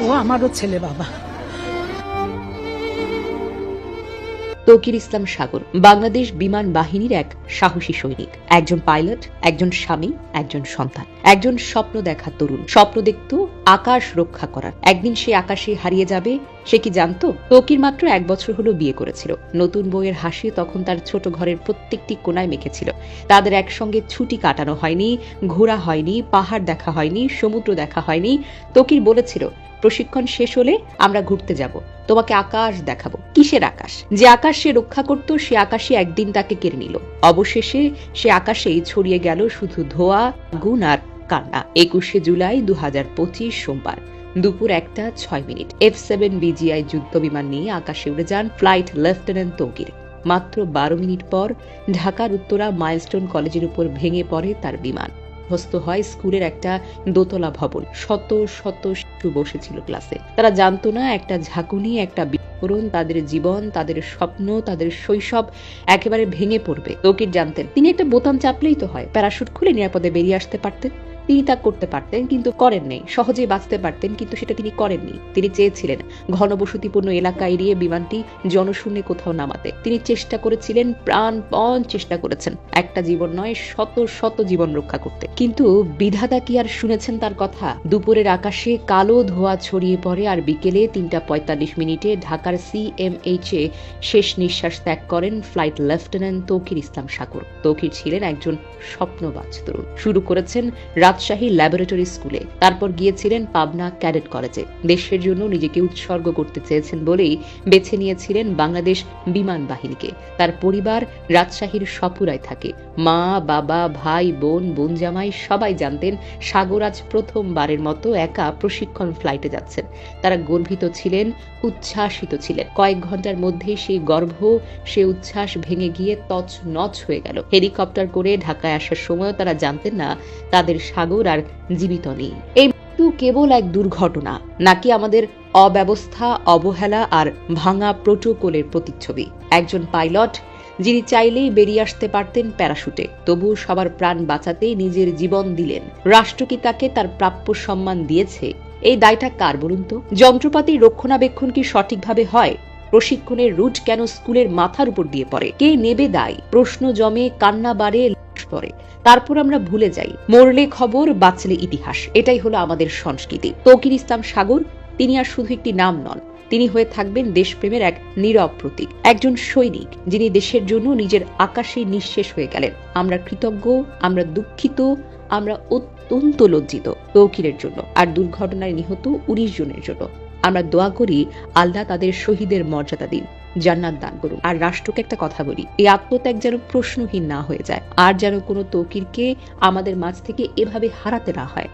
ও আমারও ছেলে বাবা। তৌকির ইসলাম সাগর বাংলাদেশ বিমান বাহিনীর এক সাহসী সৈনিক, একজন পাইলট, একজন স্বামী, একজন সন্তান, একজন স্বপ্ন দেখা তরুণ। স্বপ্ন দেখত আকাশ রক্ষা করার। একদিন সে আকাশে হারিয়ে যাবে, সে কি জানতো? তৌকির মাত্র 1 বছর হলো বিয়ে করেছিল। নতুন বউয়ের হাসি তখন তার ছোট ঘরের প্রত্যেকটি কোনায় মেখেছিল। তাদের একসঙ্গে ছুটি কাটানো হয়নি, ঘোরা হয়নি, পাহাড় দেখা হয়নি, সমুদ্র দেখা হয়নি। তৌকির বলেছিল, প্রশিক্ষণ শেষ হলে আমরা ঘুরতে যাব, তোমাকে আকাশ দেখাবো। কিসের আকাশ? যে আকাশ সে রক্ষা করত, সে আকাশে একদিন তাকে কেড়ে নিল। অবশেষে সে আকাশেই ছড়িয়ে গেল শুধু ধোঁয়া, আগুন আর কান্না। 21শে জুলাই 2025 সোমবার দুপুর 1:06 F-7 BGI যুদ্ধ বিমান নিয়ে আকাশে উড়ে যান ফ্লাইট লেফটেন্যান্ট তৌকির। মাত্র 12 মিনিট পর ঢাকার উত্তরা মাইলস্টোন কলেজের উপর ভেঙে পড়ে তার বিমান। ধ্বস্ত হয় স্কুলের একটা দোতলা ভবন। শত শত শিশু বসেছিল ক্লাসে। তারা জানতো না একটা ঝাঁকুনি, একটা বিস্ফোরণ, তাদের জীবন, তাদের স্বপ্ন, তাদের শৈশব একেবারে ভেঙে পড়বে। তৌকির জানতেন, তিনি একটা বোতাম চাপলেই তো হয়, প্যারাশুট খুলে নিরাপদে বেরিয়ে আসতে পারতেন। তিনি তা করতে পারতেন, কিন্তু করেন নাই। সহজেই বাঁচতে পারতেন, কিন্তু সেটা তিনি করেননি। তিনি চেয়েছিলেন ঘনবসতিপূর্ণ এলাকা এড়িয়ে বিমানটি জনশূন্যে কোথাও নামাতে। তিনি চেষ্টা করেছিলেন, প্রাণপণ চেষ্টা করেছেন, একটা জীবন নয়, শত শত জীবন রক্ষা করতে। কিন্তু বিধাতা কি আর শুনেছেন তার কথা? দুপুরের আকাশে কালো ধোঁয়া ছড়িয়ে পড়ে, আর বিকেলে 3:45 ঢাকার CMH এ শেষ নিঃশ্বাস ত্যাগ করেন ফ্লাইট লেফটেন্যান্ট তৌকির ইসলাম সাগর। তৌকির ছিলেন একজন স্বপ্নবাজ তরুণ। শুরু করেছেন রাজশাহী ল্যাবরেটরি স্কুলে, তারপর গিয়েছিলেন পাবনা ক্যাডেট কলেজে। দেশের জন্য নিজেকে উৎসর্গ করতে চেয়েছেন বলেই বেছে নিয়েছিলেন বাংলাদেশ বিমান বাহিনীকে। তার পরিবার রাজশাহীর সপুরায় থাকে। মা, বাবা, ভাই, বোন, বোন জামাই সবাই জানতেন সাগর আজ প্রথমবারের মতো একা প্রশিক্ষণ ফ্লাইটে যাচ্ছেন। তারা গর্বিত ছিলেন, উচ্ছ্বাসিত ছিলেন। কয়েক ঘন্টার মধ্যেই সেই গর্ব, সে উচ্ছ্বাস ভেঙে গিয়ে তছনছ হয়ে গেল। হেলিকপ্টার করে ঢাকায় আসার সময় তারা জানতেন না তাদের সাগর আর জীবিত নেই। এই মৃত্যু কেবল এক দুর্ঘটনা, নাকি আমাদের অব্যবস্থা, অবহেলা আর ভাঙা প্রোটোকলের প্রতিচ্ছবি। একজন পাইলট যিনি চাইলেই বেরিয়ে আসতে পারতেন প্যারাশুটে, তবু সবার প্রাণ বাঁচাতে নিজের জীবন দিলেন। রাষ্ট্র কি তাকে তার প্রাপ্য সম্মান দিয়েছে? এই দায়টা কার বলুন তো? যন্ত্রপাতির রক্ষণাবেক্ষণ কি সঠিকভাবে হয়? প্রশিক্ষণের রুট কেন স্কুলের মাথার উপর দিয়ে পড়ে? কে নেবে দায়? প্রশ্ন জমে, কান্না বাড়ে, পরে তারপর আমরা ভুলে যাই। মরলে খবর, বাঁচলে ইতিহাস, এটাই হলো আমাদের সংস্কৃতি। তৌকির ইসলাম সাগর, তিনি আর শুধু একটি নাম নন, তিনি হয়ে থাকবেন দেশপ্রেমের এক নীরব প্রতীক। একজন সৈনিক যিনি দেশের জন্য নিজের আকাশে নিঃশেষ হয়ে গেলেন। আমরা কৃতজ্ঞ, আমরা দুঃখিত, আমরা অত্যন্ত লজ্জিত তৌকিরের জন্য আর দুর্ঘটনায় নিহত 19 জনের জন্য। আমরা দোয়া করি আল্লাহ তাদের শহীদের মর্যাদা দিন, জান্নাত দান করুন। আর রাষ্ট্রকে একটা কথা বলি, এই আত্মত্যাগ যেন প্রশ্নহীন না হয়ে যায়, আর যেন কোনো তৌকিরকে আমাদের মাঝ থেকে এভাবে হারাতে না হয়।